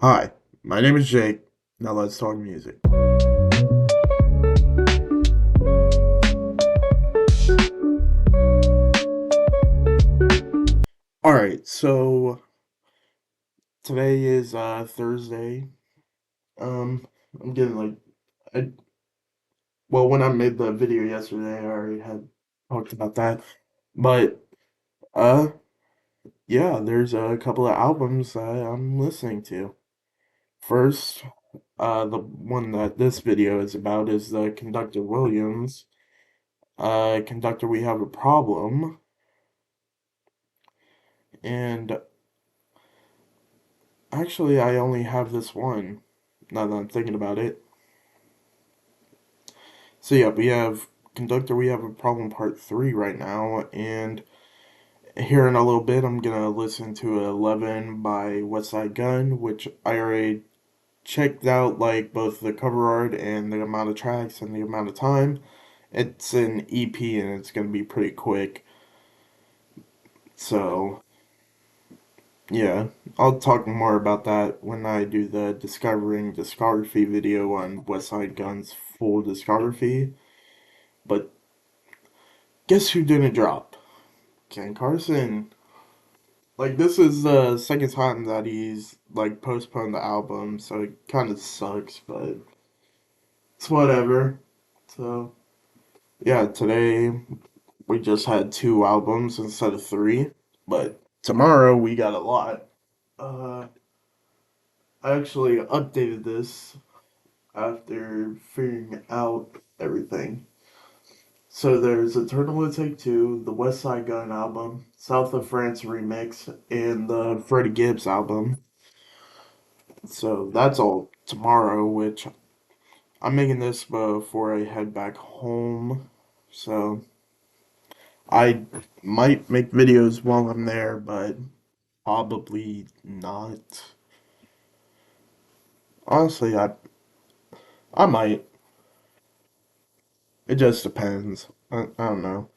Hi, my name is Jake. Now let's talk music. Alright, so today is Thursday. Um I'm getting I well when I made the video yesterday I already had talked about that. But uh yeah, there's a couple of albums that I'm listening to. First, the one that this video is about is the Conductor Williams. Conductor, We Have a Problem. And actually, I only have this one, now that I'm thinking about it. So yeah, we have Conductor, We Have a Problem Part 3 right now, and here in a little bit, I'm gonna listen to 11 by Westside Gun, which I already checked out, like, both the cover art and the amount of tracks and the amount of time. It's an EP, and it's gonna be pretty quick, so yeah, I'll talk more about that when I do the discovering discography video on Westside Gun's full discography. But guess who didn't drop? Ken Carson. Like, this is the second time that he's like postponed the album, so it kind of sucks, but it's whatever. So yeah, today we just had two albums instead of three, but tomorrow we got a lot. Uh, I actually updated this after figuring out everything. So there's Eternal Will Take Two, the West Side Gun album, South of France remix, and the Freddie Gibbs album. So that's all tomorrow, which I'm making this before I head back home. So I might make videos while I'm there, but probably not. Honestly, I might. It just depends. I don't know.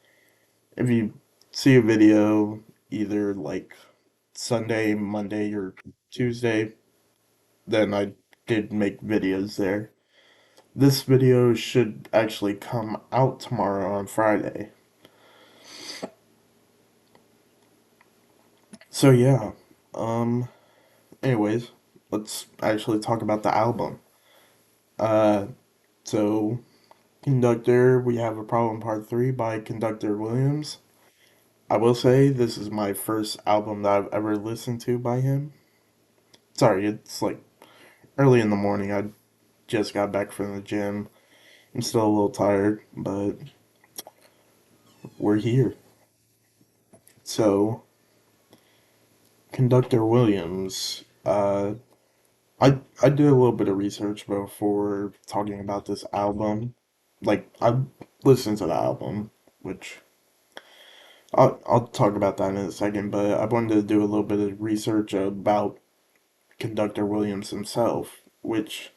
If you see a video either like Sunday, Monday, or Tuesday, then I did make videos there. This video should actually come out tomorrow on Friday. So yeah, um, anyways, let's actually talk about the album. Uh, so Conductor, We Have a Problem Part 3 by Conductor Williams. I will say this is my first album that I've ever listened to by him. Sorry, it's like early in the morning. I just got back from the gym. I'm still a little tired, but we're here. So, Conductor Williams, I did a little bit of research before talking about this album. Like, I listened to the album, which I'll talk about that in a second, but I wanted to do a little bit of research about Conductor Williams himself, which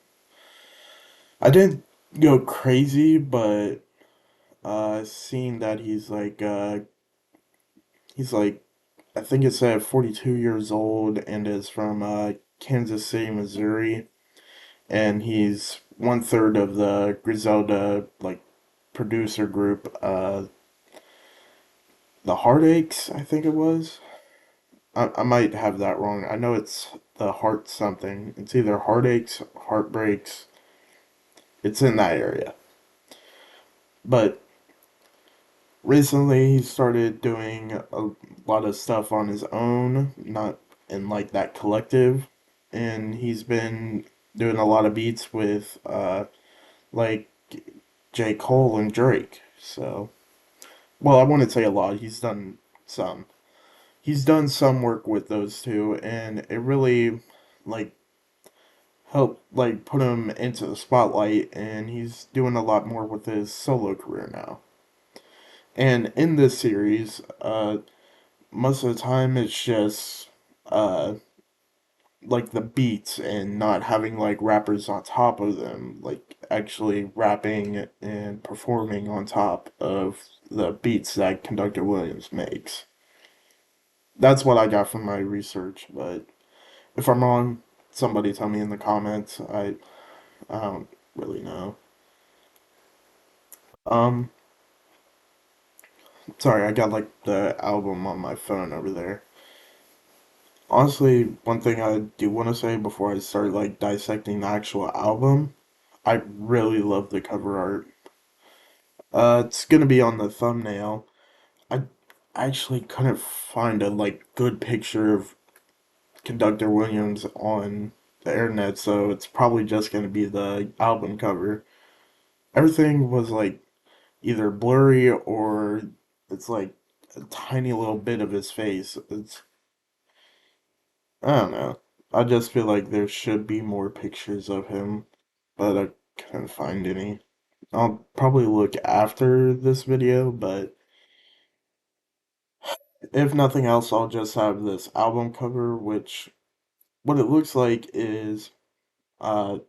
I didn't go crazy, but seeing that he's like I think it said 42 years old and is from Kansas City, Missouri, and he's one third of the Griselda like producer group, the Heartaches, I think it was. I might have that wrong. I know it's the Heart something. It's either Heartaches, Heartbreaks. It's in that area. But recently he started doing a lot of stuff on his own, not in like that collective, and he's been doing a lot of beats with like J. Cole and Drake. So, well, I wouldn't say a lot. He's done some. He's done some work with those two, and it really like helped like put him into the spotlight. And he's doing a lot more with his solo career now. And in this series, most of the time it's just uh like the beats and not having like rappers on top of them, like actually rapping and performing on top of the beats that Conductor Williams makes. That's what I got from my research, but if I'm wrong, somebody tell me in the comments. I don't really know. Um, sorry, I got like the album on my phone over there. Honestly, one thing I do want to say before I start like dissecting the actual album, I really love the cover art. It's gonna be on the thumbnail. I actually couldn't find a like good picture of Conductor Williams on the internet, so it's probably just gonna be the album cover. Everything was like either blurry or it's like a tiny little bit of his face. I don't know. I just feel like there should be more pictures of him, but I couldn't find any. I'll probably look after this video, but if nothing else, I'll just have this album cover, which what it looks like is uh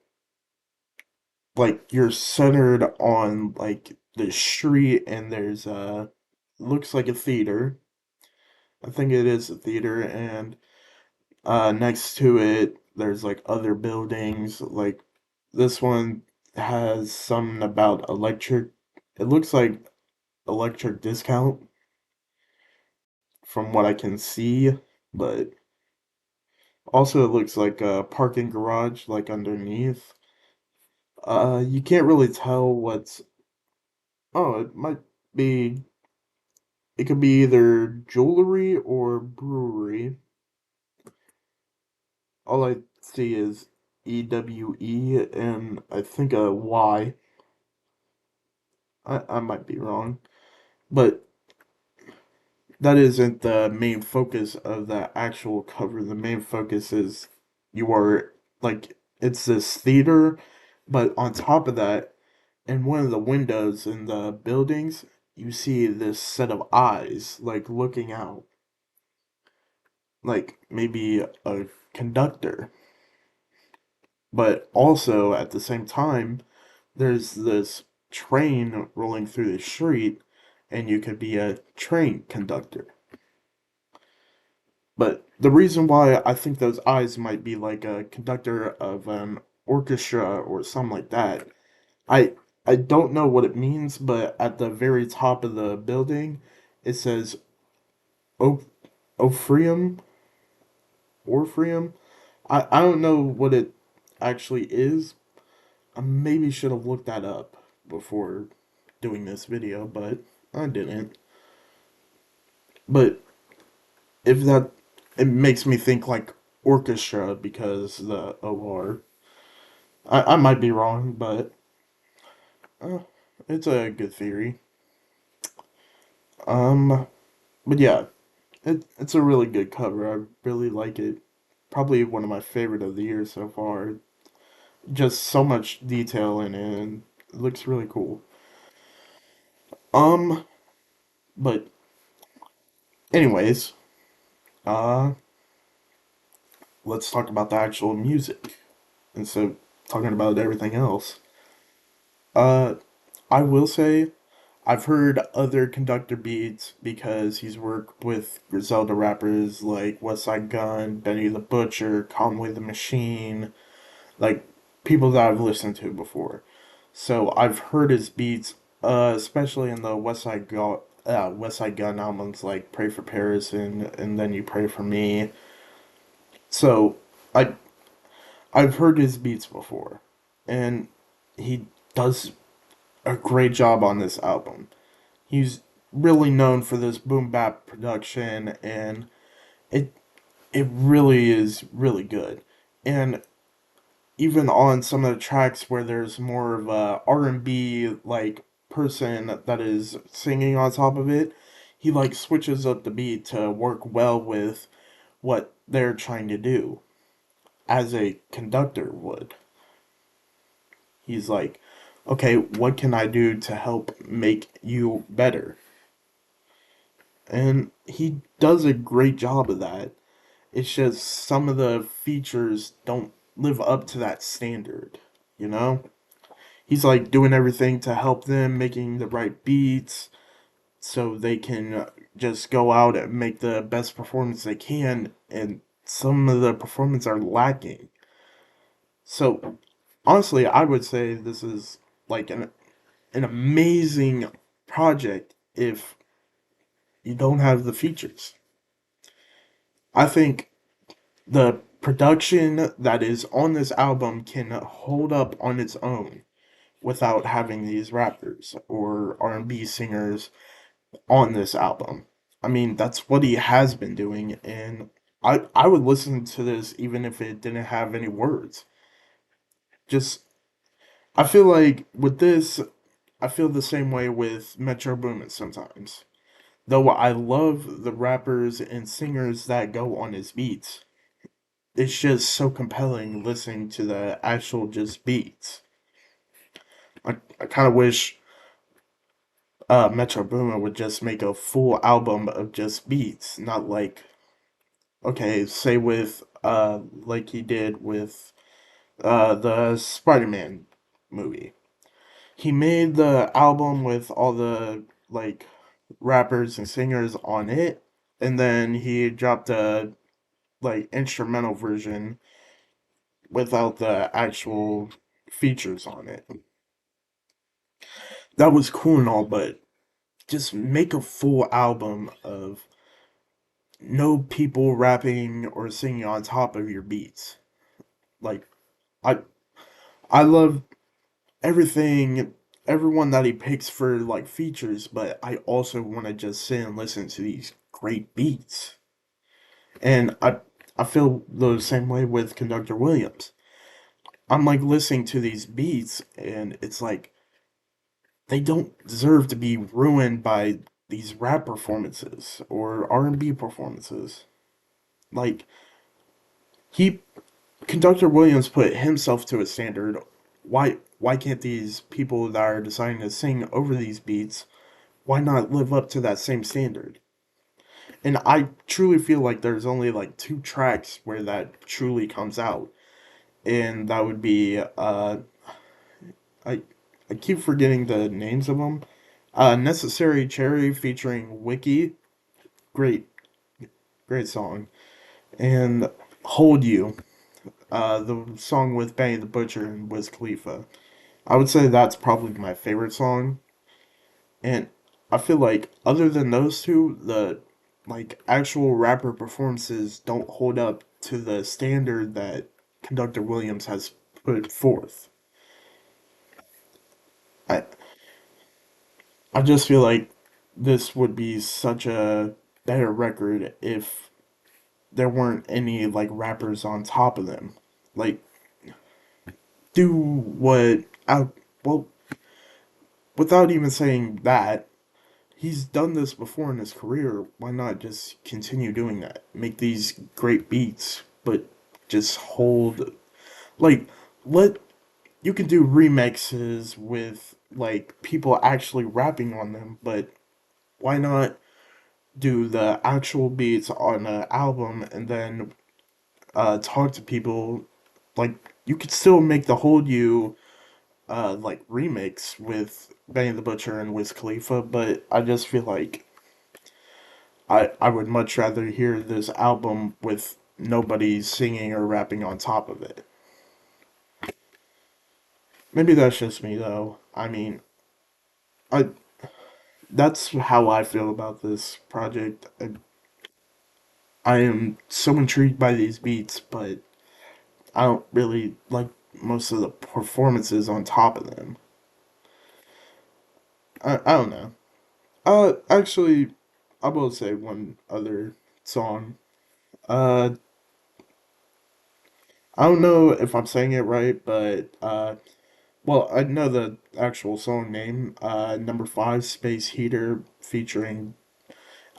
like you're centered on like the street and there's looks like a theater. I think it is a theater and next to it there's like other buildings like this one has something about electric, it looks like electric discount from what I can see, but also it looks like a parking garage like underneath. You can't really tell what's, oh, it might be, it could be either jewelry or brewery. All I see is EWE and I think a Y. I might be wrong, but that isn't the main focus of the actual cover. The main focus is you are like it's this theater, but on top of that, in one of the windows in the buildings, you see this set of eyes like looking out, like maybe a conductor. But also at the same time, there's this train rolling through the street, and you could be a train conductor. But the reason why I think those eyes might be like a conductor of an orchestra or something like that, I I don't know what it means, but at the very top of the building, it says o- Ophium, Orpheum. I don't know what it actually is. I maybe should have looked that up before doing this video, but I didn't. But if that, it makes me think like orchestra because the OR. I might be wrong, but uh, it's a good theory. Um, but yeah, it's a really good cover. I really like it. Probably one of my favorite of the year so far. Just so much detail in it, and it looks really cool. Um, but anyways, uh, let's talk about the actual music instead of talking about everything else. Uh, I will say I've heard other Conductor beats because he's worked with Griselda rappers like Westside Gun, Benny the Butcher, Conway the Machine, like people that I've listened to before. So I've heard his beats, especially in the Westside Gun albums like Pray for Paris and Then You Pray for Me. So I I've heard his beats before, and he does a great job on this album. He's really known for this boom bap production, and it it really is really good. And even on some of the tracks where there's more of a R&B like person that is singing on top of it, he like switches up the beat to work well with what they're trying to do as a conductor would. He's like, okay, what can I do to help make you better? And he does a great job of that. It's just some of the features don't live up to that standard, you know? He's like doing everything to help them, making the right beats so they can just go out and make the best performance they can. And some of the performance are lacking. So honestly, I would say this is like an amazing project if you don't have the features. I think the production that is on this album can hold up on its own without having these rappers or R&B singers on this album. I mean, that's what he has been doing, and I would listen to this even if it didn't have any words. Just I feel like with this, I feel the same way with Metro Boomin sometimes. Though I love the rappers and singers that go on his beats, it's just so compelling listening to the actual just beats. I kind of wish Metro Boomin would just make a full album of just beats, not like okay, say with like he did with the Spider-Man movie. He made the album with all the like rappers and singers on it, and then he dropped a like instrumental version without the actual features on it. That was cool and all, but just make a full album of no people rapping or singing on top of your beats. Like I I love everything everyone that he picks for like features, but I also want to just sit and listen to these great beats. And I feel the same way with Conductor Williams. I'm like listening to these beats and it's like they don't deserve to be ruined by these rap performances or R&B performances. Like he Conductor Williams put himself to a standard. Why can't these people that are deciding to sing over these beats why not live up to that same standard? And I truly feel like there's only like two tracks where that truly comes out, and that would be I I keep forgetting the names of them. Necessary Cherry featuring Wiki, great great song, and Hold You, the song with Benny the Butcher and Wiz Khalifa. I would say that's probably my favorite song. And I feel like other than those two, the like actual rapper performances don't hold up to the standard that Conductor Williams has put forth. I I just feel like this would be such a better record if there weren't any like rappers on top of them. Like do what out well without even saying that he's done this before in his career. Why not just continue doing that? Make these great beats, but just hold like let you can do remixes with like people actually rapping on them, but why not do the actual beats on an album and then talk to people like you could still make the Hold You like remix with Benny the Butcher and Wiz Khalifa, but I just feel like I would much rather hear this album with nobody singing or rapping on top of it. Maybe that's just me though. I mean, I that's how I feel about this project. I am so intrigued by these beats, but I don't really like most of the performances on top of them. I don't know. Actually, I will say one other song. Uh, I don't know if I'm saying it right, but well, I know the actual song name. Number five, Space Heater, featuring.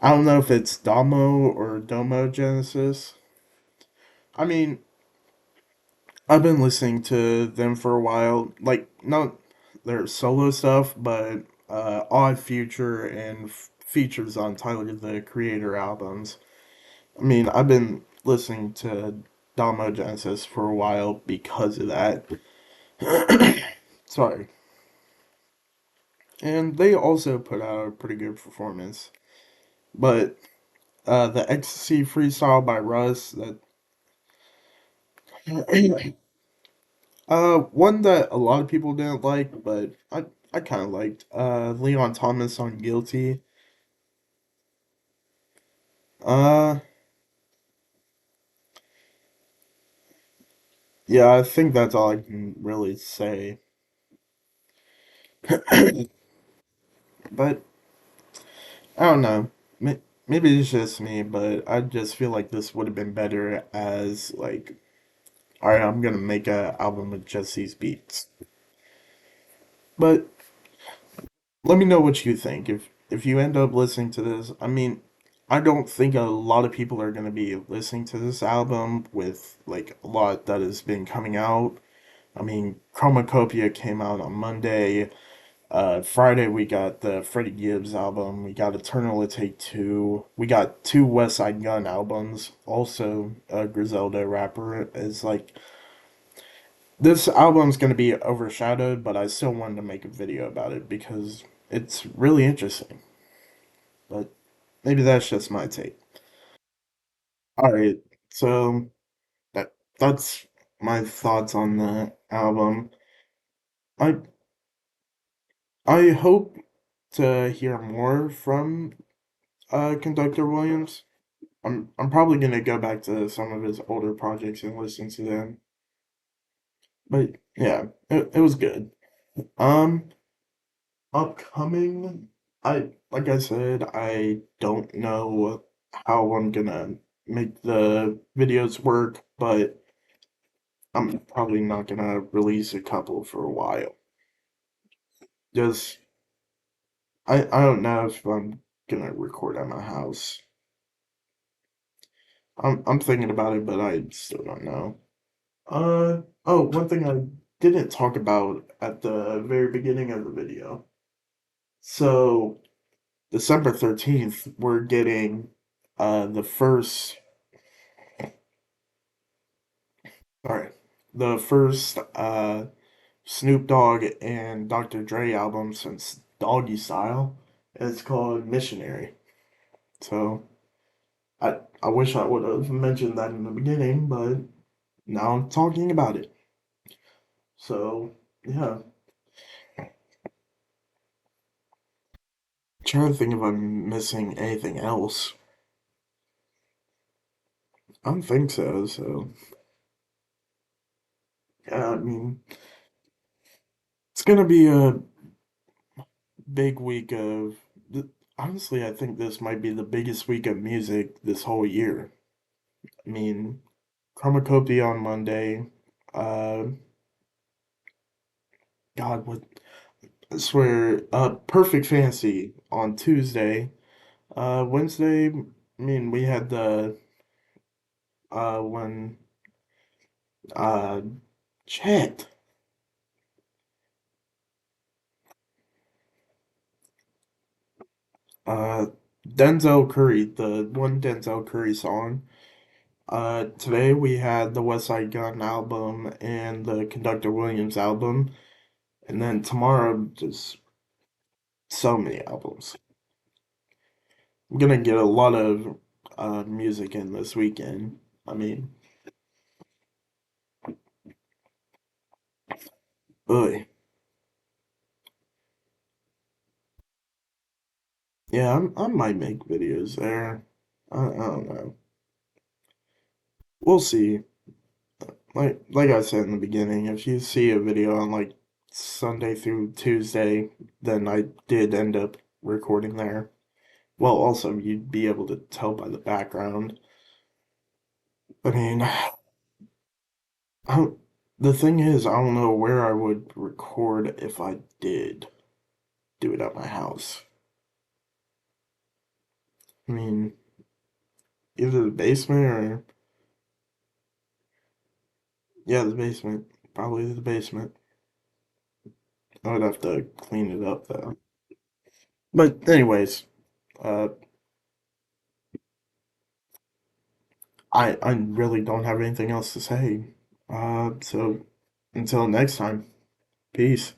I don't know if it's Domo or Domo Genesis. I mean, I've been listening to them for a while. Like, not their solo stuff, but Odd Future and features on Tyler the Creator albums. I mean, I've been listening to Domo Genesis for a while because of that. Sorry. And they also put out a pretty good performance. But the Ecstasy freestyle by Russ, that One that a lot of people didn't like, but I kind of liked. Leon Thomas on Guilty. Uh, yeah, I think that's all I can really say. But I don't know. Maybe it's just me, but I just feel like this would have been better as like, all right, I'm gonna make a album with just these beats. But let me know what you think. If you end up listening to this, I mean, I don't think a lot of people are gonna be listening to this album with like a lot that has been coming out. I mean, Chromacopia came out on Monday. Friday we got the Freddie Gibbs album. We got Eternal to Take Two. We got two West Side Gun albums. Also, Griselda rapper is like this album's gonna be overshadowed, but I still wanted to make a video about it because it's really interesting. But maybe that's just my take. All right, so that's my thoughts on the album. I I hope to hear more from Conductor Williams. I'm probably gonna go back to some of his older projects and listen to them. But yeah, it was good. Um, Upcoming, I like I said, I don't know how I'm gonna make the videos work, but I'm probably not gonna release a couple for a while. Just I don't know if I'm gonna record at my house. I'm thinking about it, but I still don't know. Oh, one thing I didn't talk about at the very beginning of the video. So, December 13th, we're getting the first, sorry, the first Snoop Dogg and Dr. Dre album since Doggy Style. It's called Missionary. So, I wish I would have mentioned that in the beginning, but now I'm talking about it. So, yeah. Trying to think if I'm missing anything else. I don't think so. So yeah, I mean, it's gonna be a big week of. Honestly, I think this might be the biggest week of music this whole year. I mean, Chromacopia on Monday. Uh, God, what? I swear, Perfect Fantasy on Tuesday. Wednesday. I mean, we had the when uh, shit. Uh, Denzel Curry, the one Denzel Curry song. Today we had the West Side Gun album and the Conductor Williams album, and then tomorrow just so many albums. I'm gonna get a lot of music in this weekend. I mean, ugh. Yeah, I might make videos there. I don't know. We'll see. Like I said in the beginning, if you see a video on like Sunday through Tuesday, then I did end up recording there. Well, also you'd be able to tell by the background. I mean, I don't, the thing is, I don't know where I would record if I did do it at my house. I mean, either the basement or yeah, the basement. Probably the basement. I would have to clean it up though. But anyways, uh, I really don't have anything else to say. So until next time, peace.